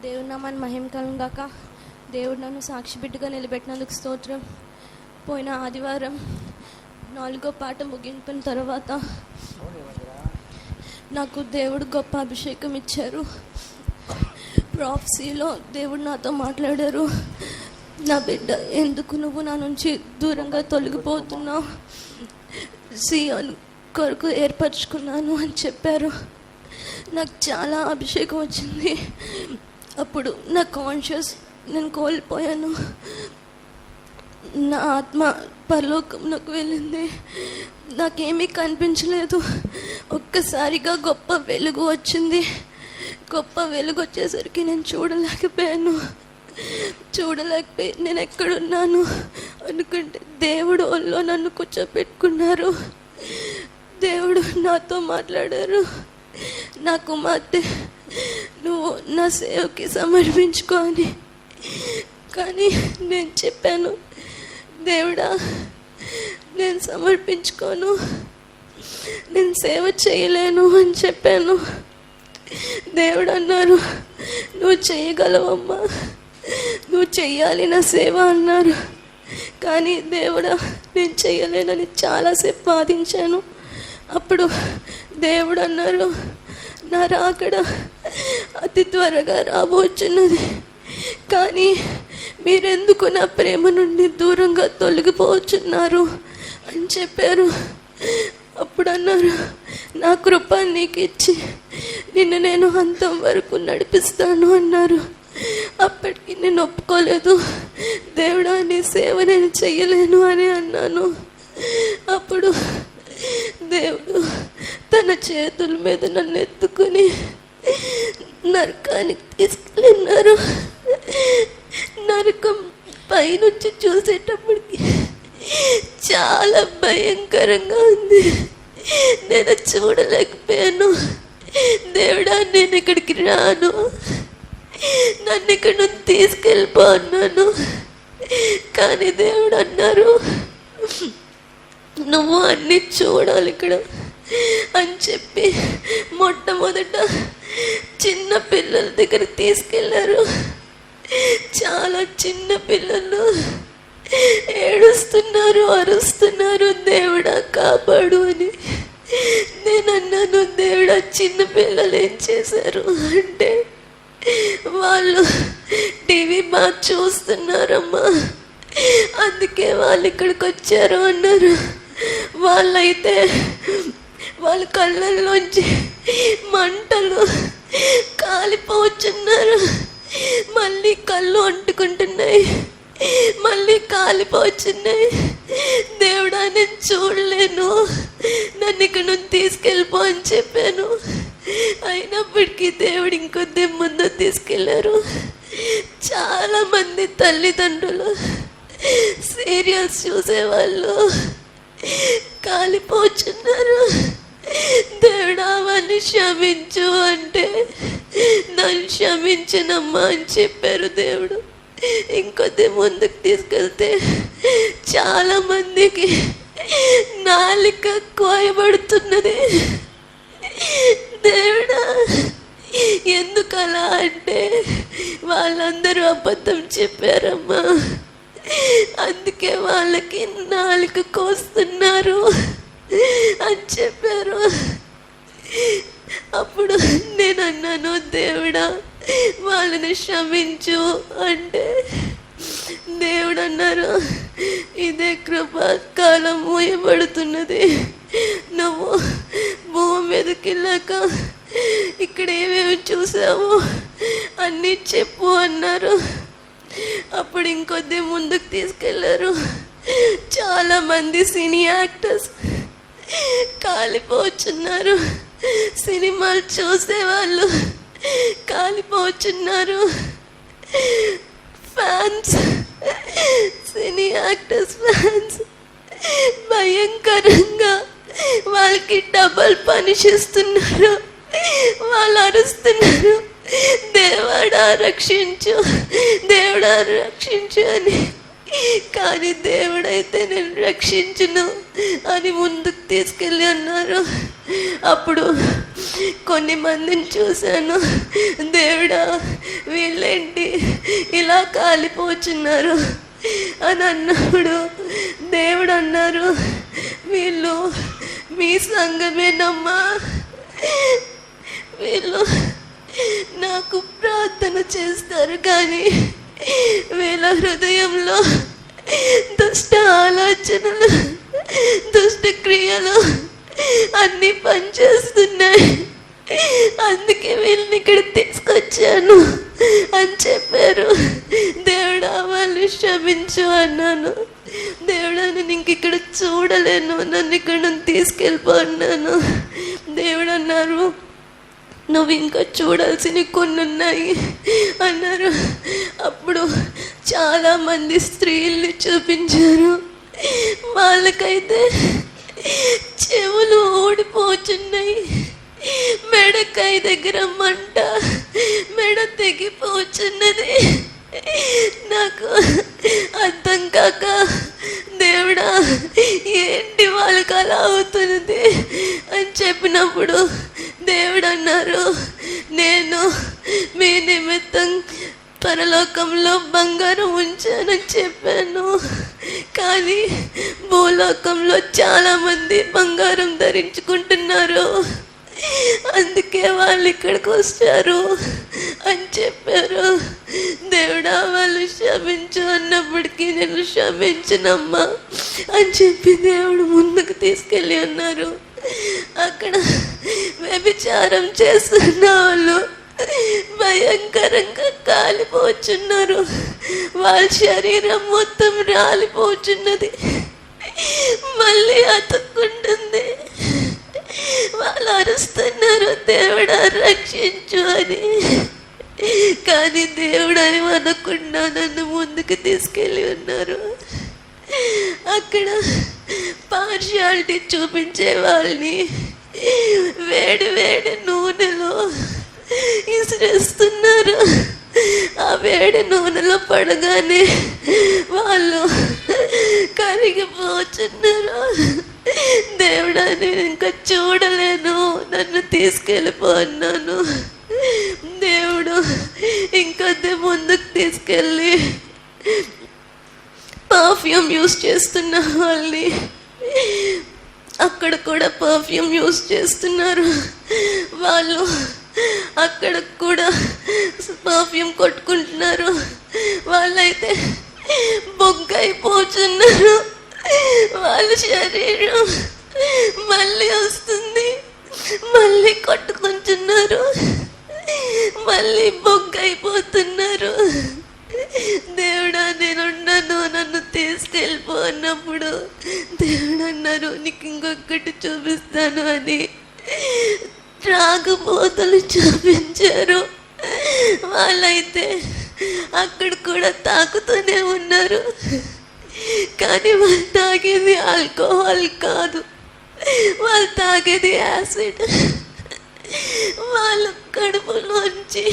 దేవుడి నామాన్ని మహిమ కలుగును గాక. దేవుడు నన్ను సాక్షి బిడ్డగా నిలబెట్టినందుకు స్తోత్రం. పోయిన ఆదివారం 4వ పాట ముగింపిన తర్వాత నాకు దేవుడు గొప్ప అభిషేకం ఇచ్చారు. ప్రాఫెసీలో దేవుడు నాతో మాట్లాడారు. నా బిడ్డ, ఎందుకు నువ్వు నా నుంచి దూరంగా తొలగిపోతున్నావు? సియోను కొరకు ఏర్పరచుకున్నాను అని చెప్పారు. నాకు చాలా అభిషేకం వచ్చింది. అప్పుడు నా కాన్షియస్ నేను కోల్పోయాను. నా ఆత్మ పరలోకంలోకి వెళ్ళింది. నాకేమీ కనిపించలేదు. ఒక్కసారిగా గొప్ప వెలుగు వచ్చింది. గొప్ప వెలుగు వచ్చేసరికి నేను చూడలేకపోయి నేను ఎక్కడున్నాను అనుకుంటే దేవుడు ఒళ్ళో నన్ను కూర్చోపెట్టుకున్నారు. దేవుడు నాతో మాట్లాడారు. నా కుమార్తె, నువ్వు నా సేవకి సమర్పించుకో అని. కానీ నేను చెప్పాను, దేవుడా నేను సమర్పించుకోను, నేను సేవ చేయలేను అని చెప్పాను. దేవుడు అన్నారు, నువ్వు చేయగలవమ్మా, నువ్వు చెయ్యాలి నా సేవ అన్నారు. కానీ దేవుడా నేను చేయలేనని చాలాసేపు వాదించాను. అప్పుడు దేవుడు అన్నారు, నా రాకడ అతి త్వరగా రాబోచున్నది, కానీ మీరెందుకు నా ప్రేమ నుండి దూరంగా తొలగిపోతున్నారు అని చెప్పారు. అప్పుడు అన్నారు, నా కృప నీకు ఇచ్చి నిన్ను నేను అంతం వరకు నడిపిస్తాను అన్నారు. అప్పటికి నేను ఒప్పుకోలేదు. దేవుడా నీ సేవ నేను చెయ్యలేను అని అన్నాను. అప్పుడు దేవుడు తన చేతుల మీద నన్ను ఎత్తుకుని నరకానికి తీసుకెళ్ళినారు. నరకం పైనుంచి చూసేటప్పటికి చాలా భయంకరంగా ఉంది. నేను చూడలేకపోయాను. దేవుడా నేను ఇక్కడికి రాను, నన్ను ఇక్కడ నుంచి తీసుకెళ్ళిపో అన్నాను. కానీ దేవుడు అన్నారు, నువ్వు అన్నీ చూడాలి ఇక్కడ అని చెప్పి మొట్టమొదట చిన్న పిల్లల దగ్గరికి తీసుకెళ్ళారు. చాలా చిన్న పిల్లలు ఏడుస్తున్నారు, అరుస్తున్నారు, దేవుడా కాపాడు అని. నేను అన్నాను, దేవుడా చిన్న పిల్లలు ఏం చేశారు అంటే, వాళ్ళు టీవీ బాగా చూస్తున్నారమ్మా, అందుకే వాళ్ళు ఇక్కడికి వచ్చారు అన్నారు. వాళ్ళైతే వాళ్ళ కళ్ళల్లోంచి మంటలు కాలిపోతున్నారు. మళ్ళీ కళ్ళు అంటుకుంటున్నాయి, మళ్ళీ కాలిపోతున్నాయి. దేవుడా నేను చూడలేను, నన్ను ఇక్కడ నుంచి తీసుకెళ్ళిపో అని చెప్పాను. అయినప్పటికీ దేవుడు ఇంకొద్ది ముందు తీసుకెళ్లారు. చాలా మంది తల్లిదండ్రులు సీరియల్స్ చూసేవాళ్ళు కాలిపోతున్నారు. దేవుడా వాళ్ళని క్షమించు అంటే, నన్ను క్షమించనమ్మా అని చెప్పారు దేవుడు. ఇంకొద్ది ముందుకు తీసుకెళ్తే చాలా మందికి నాలిక కోయబడుతున్నది. దేవుడా ఎందుకలా అంటే, వాళ్ళందరూ అబద్ధం చెప్పారమ్మా, అందుకే వాళ్ళకి నాలుక కోస్తున్నారు అని చెప్పారు. అప్పుడు నేను అన్నాను, దేవుడా వాళ్ళని క్షమించు అంటే, దేవుడు అన్నారు, ఇదే కృపాకాలం మూయబడుతున్నది, నువ్వు భూమి మీదకి వెళ్ళాక ఇక్కడ ఏమేమి చూసావు అన్నీ చెప్పు అన్నారు. అప్పుడు ఇంకొద్ది ముందుకు తీసుకెళ్లారు. చాలా మంది సినీ యాక్టర్స్ కాలిపోతున్నారు, సినిమాలు చూసేవాళ్ళు కాలిపోతున్నారు. ఫ్యాన్స్, సినీ యాక్టర్స్ ఫ్యాన్స్ భయంకరంగా వాళ్ళకి డబల్ పనిచేస్తున్నారు. వాళ్ళు అరుస్తున్నారు, దేవుడా రక్షించు, దేవుడా రక్షించు అని. కానీ దేవుడైతే నేను రక్షించును అని ముందుకు తీసుకెళ్ళి అన్నారు. అప్పుడు కొన్ని మందిని చూశాను. దేవుడా, వీళ్ళేంటి ఇలా కాలిపోతున్నారు అని అన్నప్పుడు దేవుడు అన్నారు, వీళ్ళు మీ సంఘమేనమ్మా, వీళ్ళు నాకు ప్రార్థన చేస్తారు, కానీ వీళ్ళ హృదయంలో దుష్ట ఆలోచనలు, దుష్ట క్రియలు అన్నీ పనిచేస్తున్నాయి, అందుకే వీళ్ళని ఇక్కడ తీసుకొచ్చాను అని చెప్పారు. దేవుడా, వాళ్ళు క్షమించు అన్నాను. దేవుడా, నేను ఇంక ఇక్కడ చూడలేను, నన్ను ఇక్కడ తీసుకెళ్ళిపో అన్నాను. దేవుడు అన్నారు, నువ్వు ఇంకా చూడాల్సినవి కొన్ని ఉన్నాయి అన్నారు. అప్పుడు చాలామంది స్త్రీల్ని చూపించారు. వాళ్ళకైతే చెవులు ఊడిపోతున్నాయి, మెడకాయ దగ్గర మంట, మెడ తెగిపోతున్నది. నాకు అర్థం కాక, దేవుడా ఏంటి వాళ్ళకి అలా అవుతున్నది అని చెప్పినప్పుడు దేవుడు అన్నారు, నేను మీ నిమిత్తం పరలోకంలో బంగారం ఉంచానని చెప్పాను, కానీ భూలోకంలో చాలామంది బంగారం ధరించుకుంటున్నారు, అందుకే వాళ్ళు ఇక్కడికి వచ్చారు అని చెప్పారు. దేవుడా, వాళ్ళు క్షమించు అన్నప్పటికీ నేను క్షమించనమ్మా అని చెప్పి దేవుడు ముందుకు తీసుకెళ్ళి అన్నారు. అక్కడ వ్యభిచారం చేస్తున్న వాళ్ళు భయంకరంగా కాలిపోతున్నారు, వాళ్ళ శరీరం మొత్తం రాలిపోతున్నది, మళ్ళీ అతుక్కుంటుంది. వాళ్ళు అరుస్తున్నారు, దేవుడా రక్షించు అని. కానీ దేవుడు అని అనకుండా నన్ను ముందుకు తీసుకెళ్ళి ఉన్నారు. అక్కడ పార్షియాలిటీ చూపించే వాళ్ళని వేడి వేడి నూనెలో ఇసిరేస్తున్నారు. ఆ వేడి నూనెలో పడగానే వాళ్ళు కరిగిపోతున్నారు. దేవుడా, నేను ఇంకా చూడలేను, నన్ను తీసుకెళ్ళిపో అన్నాను. దేవుడు ఇంకొద్ది ముందుకు తీసుకెళ్ళి పర్ఫ్యూమ్ యూస్ చేస్తున్న వాళ్ళని, అక్కడ కూడా పర్ఫ్యూమ్ యూస్ చేస్తున్నారు. వాళ్ళు అక్కడ కూడా పర్ఫ్యూమ్ కొట్టుకుంటున్నారు. వాళ్ళైతే బొగ్గైపోతున్నారు, వాళ్ళ శరీరం మళ్ళీ వస్తుంది, మళ్ళీ కొట్టుకుంటున్నారు, మళ్ళీ బొగ్గైపోతున్నారు. దేవుడా, నేనున్నాను, నన్ను తీసుకెళ్ళిపో అన్నప్పుడు దేవుడు అన్నారు, నీకు ఇంకొకటి చూపిస్తాను అని త్రాగుబోతులు చూపించారు. వాళ్ళైతే అక్కడ కూడా తాకుతూనే ఉన్నారు, కానీ వాళ్ళు తాగేది ఆల్కహాల్ కాదు, వాళ్ళు తాగేది యాసిడ్. వాళ్ళ కడుపులోంచి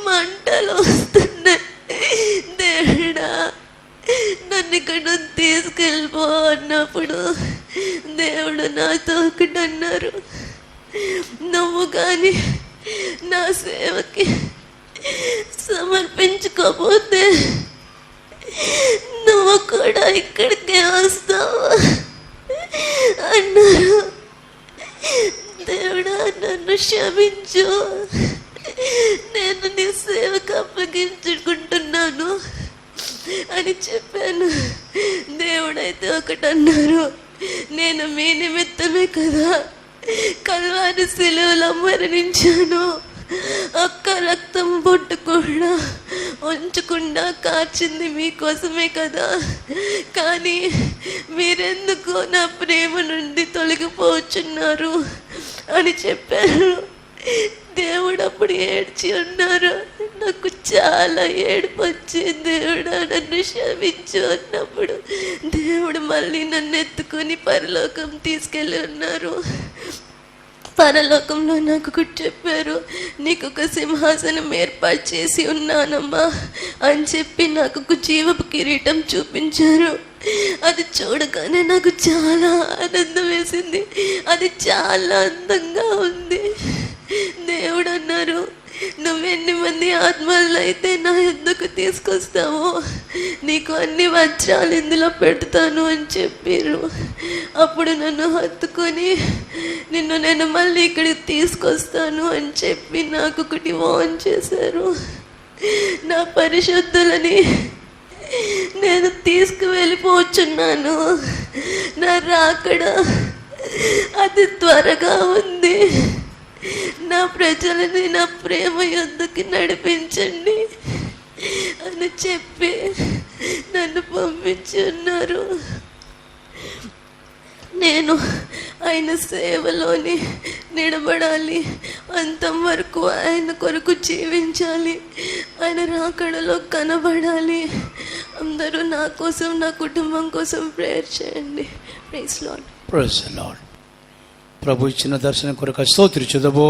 మంటలు వస్తున్నాయి. దేవుడా, నన్ను ఇక్కడ తీసుకెళ్ళిపో అన్నప్పుడు దేవుడు నాతో ఒకటి అన్నారు, నువ్వు కానీ నా సేవకి సమర్పించుకోపోతే నువ్వు కూడా ఇక్కడికే వస్తావు అన్నారు. దేవుడా, నన్ను క్షమించు, నేను నీ సేవకు అప్పగించుకుంటున్నాను అని చెప్పాను. దేవుడైతే ఒకటి అన్నారు, నేను మీ నిమిత్తమే కదా కల్వారి శిలువలో మరణించాను, ఒక్క రక్తం బొట్టు కూడా ఉంచకుండా కార్చింది మీకోసమే కదా, కానీ మీరెందుకు నా ప్రేమ నుండి తొలగిపోతున్నారు అని చెప్పారు. దేవుడు అప్పుడు ఏడ్చి అన్నారు, నాకు చాలా ఏడుపు వచ్చింది, దేవుడా నన్ను క్షమించు అన్నప్పుడు దేవుడు మళ్ళీ నన్ను ఎత్తుకొని పరలోకం తీసుకెళ్ళి ఉన్నారు. పరలోకంలో నాకు ఒకటి చెప్పారు, నీకు ఒక సింహాసనం ఏర్పాటు చేసి ఉన్నానమ్మా అని చెప్పి నాకు ఒక జీవపు కిరీటం చూపించారు. అది చూడగానే నాకు చాలా ఆనందం వేసింది. అది చాలా అందంగా ఉంది. దేవుడు అన్నారు, నువ్వెన్ని మంది ఆత్మలను అయితే నా యొద్దకు తీసుకొస్తావో నీకు అన్ని వజ్రాలు ఇందులో పెడతాను అని చెప్పారు. అప్పుడు నన్ను హత్తుకొని నిన్ను నేను మళ్ళీ ఇక్కడికి తీసుకొస్తాను అని చెప్పి నాకు ఒకటి వార్న్ చేశారు. నా పరిశుద్ధులని నేను తీసుకువెళ్ళిపోచున్నాను. నా రాకడ అది త్వరగా ఉంది. నా ప్రజలని నా ప్రేమ యొద్దకి నడిపించండి అని చెప్పి నన్ను పంపించి ఉన్నారు. నేను ఆయన సేవలోని నిలబడాలి, అంతం వరకు ఆయన కొరకు జీవించాలి, ఆయన రాకడలో కనబడాలి. అందరూ నా కోసం, నా కుటుంబం కోసం ప్రేయర్ చేయండి. Praise Lord. Praise Lord. ప్రభు ఇచ్చిన దర్శనం కొరకు స్తోత్రం చెదబో.